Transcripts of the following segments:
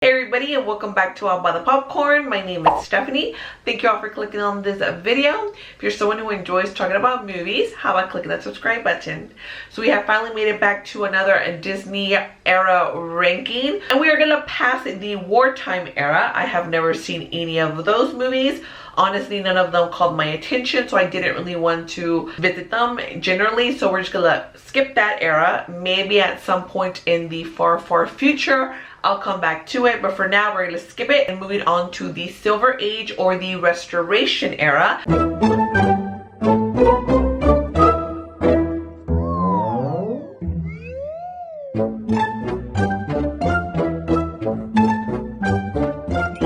Hey everybody, and welcome back to All by the Popcorn. My name is Stephanie. Thank you all for clicking on this video. If you're someone who enjoys talking about movies, how about clicking that subscribe button? So we have finally made it back to another Disney era ranking, and we are gonna pass the wartime era. I have never seen any of those movies. Honestly, none of them called my attention, so I didn't really want to visit them generally. So we're just gonna skip that era. Maybe at some point in the far future I'll come back to it, but for now we're gonna skip it and moving on to the Silver Age or the Restoration era.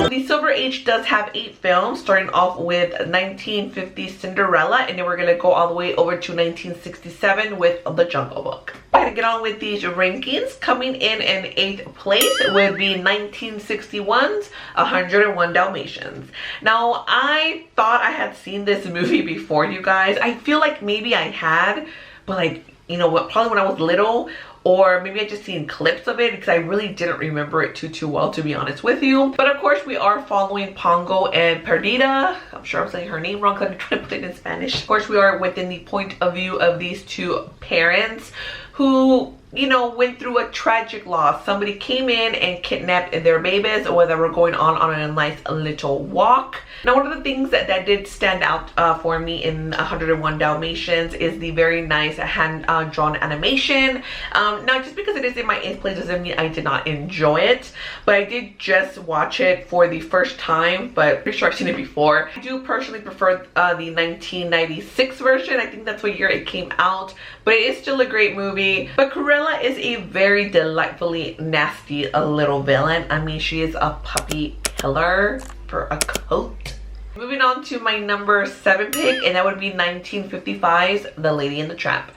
The Silver Age does have 8 films, starting off with 1950 Cinderella, and then we're gonna go all the way over to 1967 with The Jungle Book. I'm gonna get on with these rankings. Coming in 8th place would be 1961's 101 Dalmatians. Now, I thought I had seen this movie before, you guys. I feel like maybe I had, but like, you know what, probably when I was little, or maybe I just seen clips of it because I really didn't remember it too well, to be honest with you. But of course we are following Pongo and Perdita. I'm sure I'm saying her name wrong because I'm trying to put it in Spanish. Of course we are within the point of view of these two parents who, you know, went through a tragic loss. Somebody came in and kidnapped their babies while they were going on a nice little walk. Now, one of the things that did stand out for me in 101 Dalmatians is the very nice hand-drawn animation. Now, just because it is in my 8th place doesn't mean I did not enjoy it, but I did just watch it for the first time, but pretty sure I've seen it before. I do personally prefer the 1996 version. I think that's what year it came out, but it is still a great movie. But Cruella is a very delightfully nasty little villain. I mean, she is a puppy killer for a coat. Moving on to my number 7 pick, and that would be 1955's The Lady and the Tramp.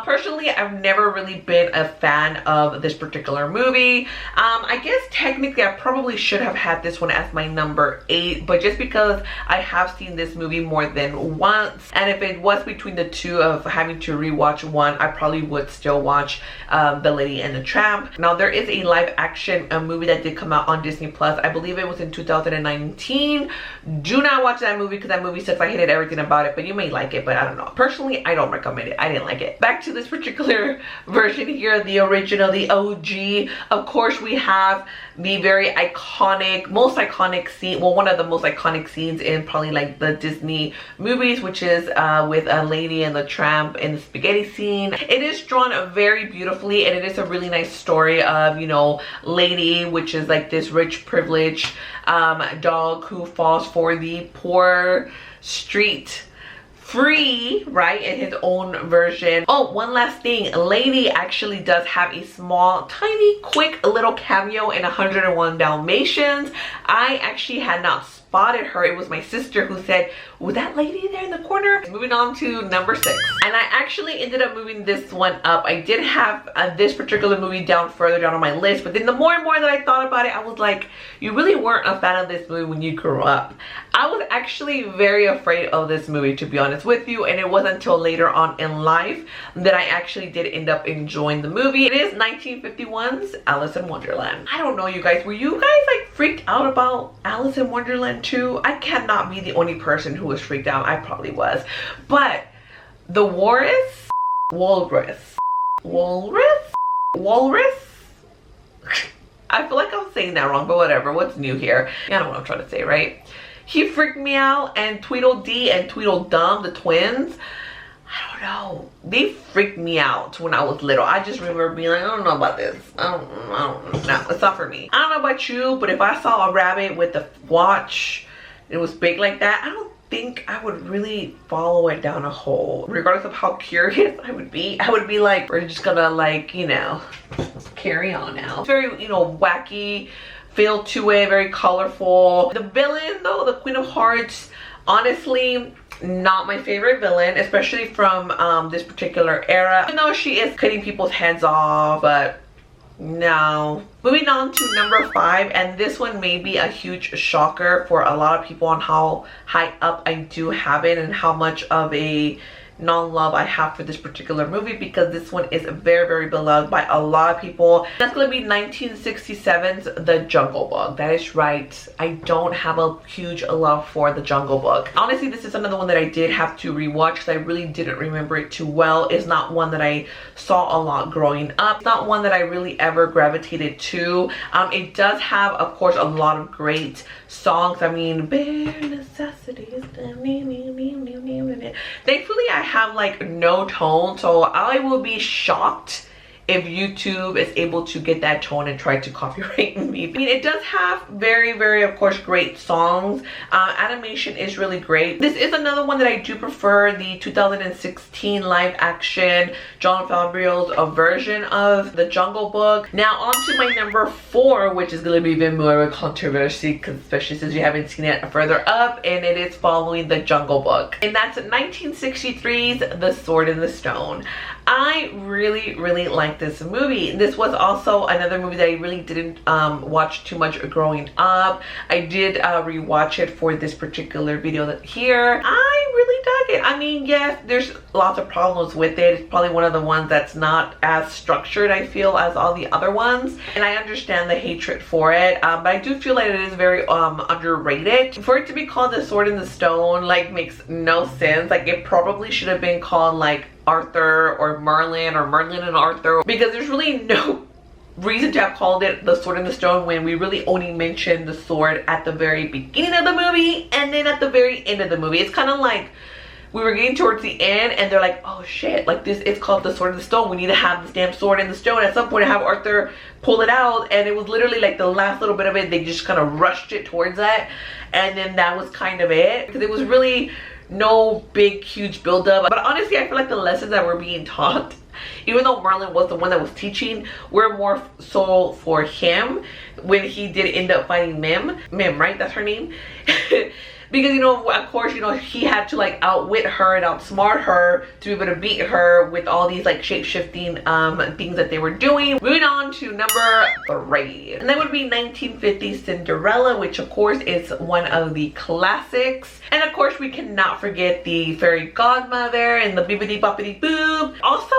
Personally, I've never really been a fan of this particular movie. I guess technically I probably should have had this one as my number 8, but just because I have seen this movie more than once, and if it was between the two of having to rewatch one, I probably would still watch The Lady and the Tramp. Now, there is a live action movie that did come out on Disney Plus. I believe it was in 2019. Do not watch that movie because that movie sucks. I hated everything about it, but you may like it, but I don't know. Personally, I don't recommend it. I didn't like it. Back to this particular version here, the original, the OG. Of course, we have the very iconic, most iconic scene, well, one of the most iconic scenes in probably like the Disney movies, which is with a Lady and the Tramp in the spaghetti scene. It is drawn very beautifully, and it is a really nice story of, you know, Lady, which is like this rich, privileged dog who falls for the poor street free, right, in his own version. Oh, one last thing, Lady actually does have a small, tiny, quick little cameo in 101 Dalmatians. I actually had not spotted her. It was my sister who said, "Was that lady there in the corner?" Moving on to number 6, and I actually ended up moving this one up. I did have this particular movie down further down on my list, but then the more and more that I thought about it, I was like, you really weren't a fan of this movie when you grew up. I was actually very afraid of this movie, to be honest with you, and it wasn't until later on in life that I actually did end up enjoying the movie. It is 1951's Alice in Wonderland. I don't know, you guys, were you guys like freaked out about Alice in Wonderland too? I cannot be the only person who was freaked out. I probably was. But the walrus, I feel like I'm saying that wrong, but whatever. What's new here? You know what I'm trying to say, right? He freaked me out, and Tweedledee and Tweedledum, the twins, I don't know, they freaked me out when I was little. I just remember being like, I don't know about this. I don't know. It's not for me. I don't know about you, but if I saw a rabbit with a watch, it was big like that, I don't think I would really follow it down a hole. Regardless of how curious I would be like, we're just gonna, like, you know, carry on now. It's very, you know, wacky feel to it, very colorful. The villain though, the Queen of Hearts, honestly not my favorite villain, especially from this particular era, even though she is cutting people's heads off, but no. Moving on to number 5, and this one may be a huge shocker for a lot of people on how high up I do have it and how much of a non-love I have for this particular movie, because this one is very, very beloved by a lot of people. That's going to be 1967's The Jungle Book. That is right, I don't have a huge love for The Jungle Book. Honestly, this is another one that I did have to rewatch because I really didn't remember it too well. It's not one that I saw a lot growing up. It's not one that I really ever gravitated to. It does have, of course, a lot of great songs. I mean, bare necessities. Thankfully, I have like no tone, so I will be shocked if YouTube is able to get that tone and try to copyright me. I mean, it does have very, very, of course, great songs. Animation is really great. This is another one that I do prefer, the 2016 live action Jon Favreau's version of The Jungle Book. Now on to my number 4, which is going to be even more of a controversy, because especially since you haven't seen it further up, and it is following The Jungle Book. And that's 1963's The Sword in the Stone. I really, really like this movie. This was also another movie that I really didn't watch too much growing up. I did rewatch it for this particular video here. I really dug it. I mean, yes, there's lots of problems with it. It's probably one of the ones that's not as structured, I feel, as all the other ones. And I understand the hatred for it. But I do feel like it is very underrated. For it to be called The Sword in the Stone, like, makes no sense. Like, it probably should have been called, like, Arthur or Merlin or Merlin and Arthur, because there's really no reason to have called it The Sword in the Stone when we really only mentioned the sword at the very beginning of the movie and then at the very end of the movie. It's kind of like we were getting towards the end and they're like, oh shit, like this, it's called The Sword in the Stone. We need to have this damn sword in the stone at some point and have Arthur pull it out. And it was literally like the last little bit of it, they just kind of rushed it towards that. And then that was kind of it, because it was really no big huge build-up. But honestly, I feel like the lessons that were being taught, even though Merlin was the one that was teaching, were more so for him when he did end up fighting Mim, right? That's her name. Because, you know, of course, you know, he had to like outwit her and outsmart her to be able to beat her with all these like shape-shifting things that they were doing. Moving on to number 3. And that would be 1950 Cinderella, which of course is one of the classics. And of course, we cannot forget the fairy godmother and the bibbidi boppity boo. Also,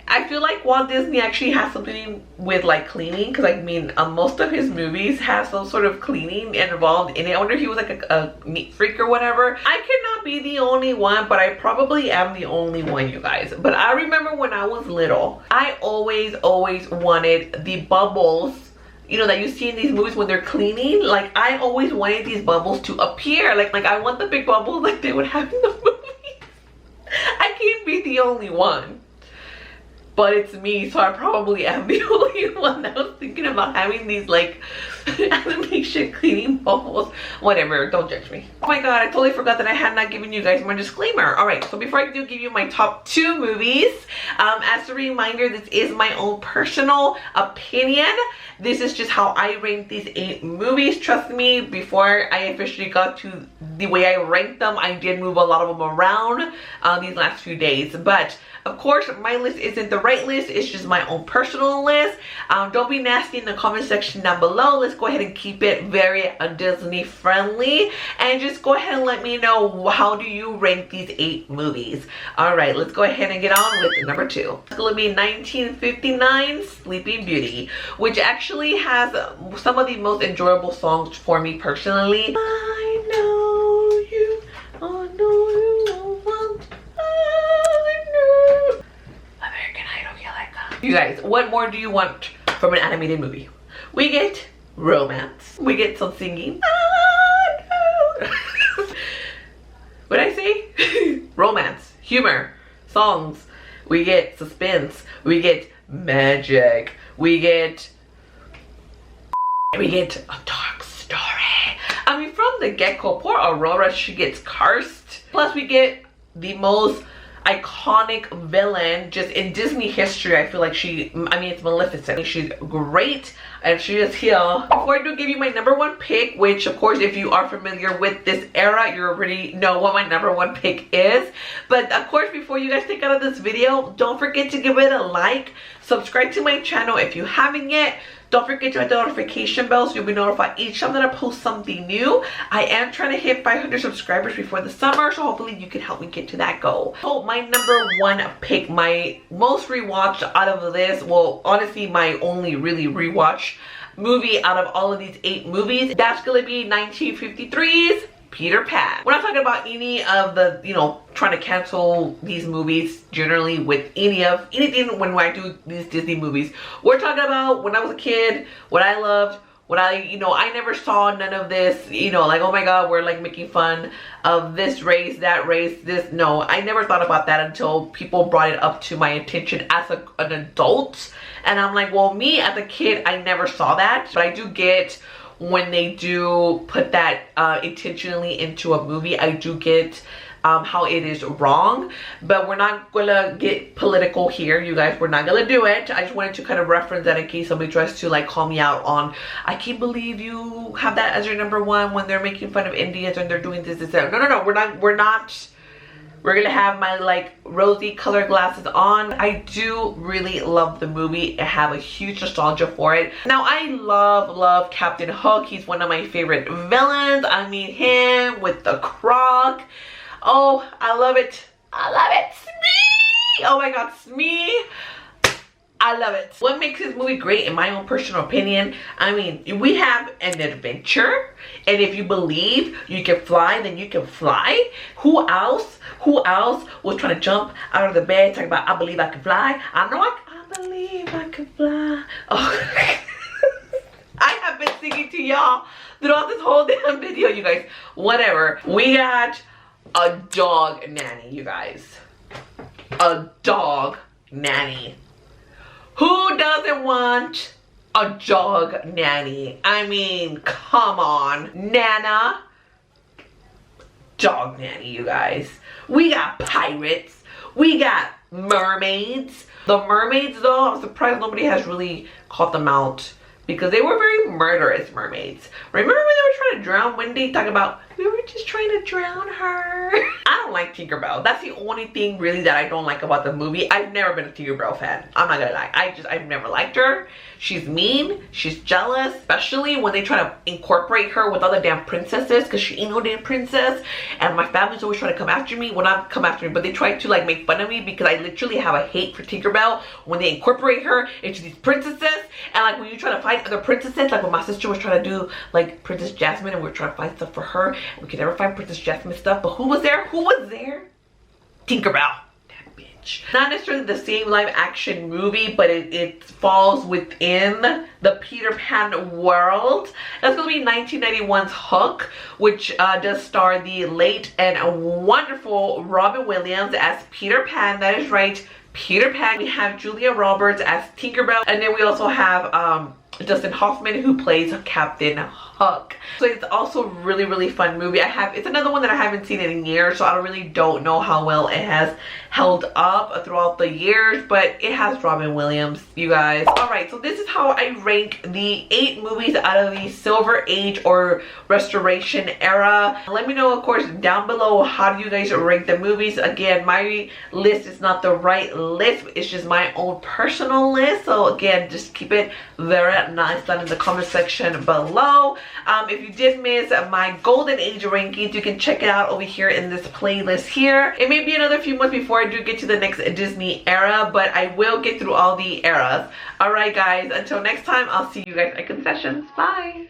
I feel like Walt Disney actually has something with like cleaning, because I mean most of his movies have some sort of cleaning involved in it. I wonder if he was like a neat freak or whatever. I cannot be the only one, but I probably am the only one, you guys. But I remember when I was little, I always wanted the bubbles, you know, that you see in these movies when they're cleaning. Like, I always wanted these bubbles to appear. Like I want the big bubbles like they would have in the movies. I can't be the only one. But it's me, so I probably am the only one that was thinking about having these like animation cleaning bubbles. Whatever, don't judge me. Oh my god, I totally forgot that I had not given you guys my disclaimer. Alright, so before I do give you my top 2 movies, as a reminder, this is my own personal opinion. This is just how I rank these 8 movies. Trust me, before I officially got to the way I ranked them, I did move a lot of them around these last few days. But of course, my list isn't the right list. It's just my own personal list. Don't be nasty in the comment section down below. Let's go ahead and keep it very Disney friendly. And just go ahead and let me know, how do you rank these 8 movies? Alright, let's go ahead and get on with number 2. It's going to be 1959 Sleeping Beauty, which actually has some of the most enjoyable songs for me personally. I know you, I know you want. You guys, what more do you want from an animated movie? We get romance. We get some singing. What did I say? Romance, humor, songs. We get suspense. We get magic. We get a dark story. I mean, from the get-go, poor Aurora, she gets cursed. Plus, we get the most iconic villain just in Disney history. I feel like it's Maleficent. She's great and she is here. Before I do give you my number 1 pick, which of course if you are familiar with this era, you already know what my number 1 pick is. But of course, before you guys take out of this video, don't forget to give it a like, subscribe to my channel if you haven't yet. Don't forget to hit the notification bell so you'll be notified each time that I post something new. I am trying to hit 500 subscribers before the summer, so hopefully you can help me get to that goal. So my number one pick, my most rewatched out of this, well, honestly, my only really rewatch movie out of all of these 8 movies, that's gonna be 1953's Peter Pan. We're not talking about any of the, you know, trying to cancel these movies generally with anything when I do these Disney movies. We're talking about when I was a kid, what I loved, what I never saw none of this, you know, like, oh my god, we're like making fun of this race, that race, this. No, I never thought about that until people brought it up to my attention as an adult. And I'm like, well, me as a kid, I never saw that. But I do get when they do put that intentionally into a movie, I do get how it is wrong. But we're not gonna get political here, you guys. We're not gonna do it. I just wanted to kind of reference that in case somebody tries to like call me out on, I can't believe you have that as your number one when they're making fun of Indians and they're doing this, that. No, we're not. We're gonna have my like rosy colored glasses on. I do really love the movie. I have a huge nostalgia for it. Now I love Captain Hook. He's one of my favorite villains. I mean, him with the croc. Oh, I love it. I love it. Smee! Oh my god, Smee! I love it. What makes this movie great, in my own personal opinion, I mean, we have an adventure, and if you believe you can fly, then you can fly. Who else was trying to jump out of the bed talking about, I believe I can fly? I believe I can fly. Oh. I have been singing to y'all throughout this whole damn video, you guys. Whatever. We got a dog nanny, you guys. A dog nanny. Who doesn't want a dog nanny? I mean, come on. Nana. Dog nanny, you guys. We got pirates. We got mermaids. The mermaids, though, I'm surprised nobody has really caught them out because they were very murderous mermaids. Remember when they were trying to drown Wendy? Talking about, we were just trying to drown her. I don't like Tinkerbell. That's the only thing really that I don't like about the movie. I've never been a Tinkerbell fan. I'm not gonna lie. I've never liked her. She's mean. She's jealous. Especially when they try to incorporate her with other damn princesses, because she ain't no damn princess. And my family's always trying to come after me. Well, not come after me, but they try to like make fun of me because I literally have a hate for Tinkerbell when they incorporate her into these princesses. And like when you try to find other princesses, like when my sister was trying to do like Princess Jasmine and we were trying to find stuff for her. We could never find Princess Jasmine stuff, but who was there? Who was there? Tinkerbell. That bitch. Not necessarily the same live action movie, but it falls within the Peter Pan world. That's going to be 1991's Hook, which does star the late and wonderful Robin Williams as Peter Pan. That is right, Peter Pan. We have Julia Roberts as Tinkerbell, and then we also have Dustin Hoffman, who plays Captain Hook. So it's also really fun movie. It's another one that I haven't seen in years, so I really don't know how well it has held up throughout the years, but it has Robin Williams, you guys. All right, so this is how I rank the 8 movies out of the Silver Age or Restoration era. Let me know, of course, down below, how do you guys rank the movies? Again, my list is not the right list. It's just my own personal list. So again, just keep it very nice down in the comment section below. If you did miss my Golden Age rankings, you can check it out over here in this playlist here. It may be another few months before I do get to the next Disney era, but I will get through all the eras. Alright guys, until next time, I'll see you guys at concessions. Bye!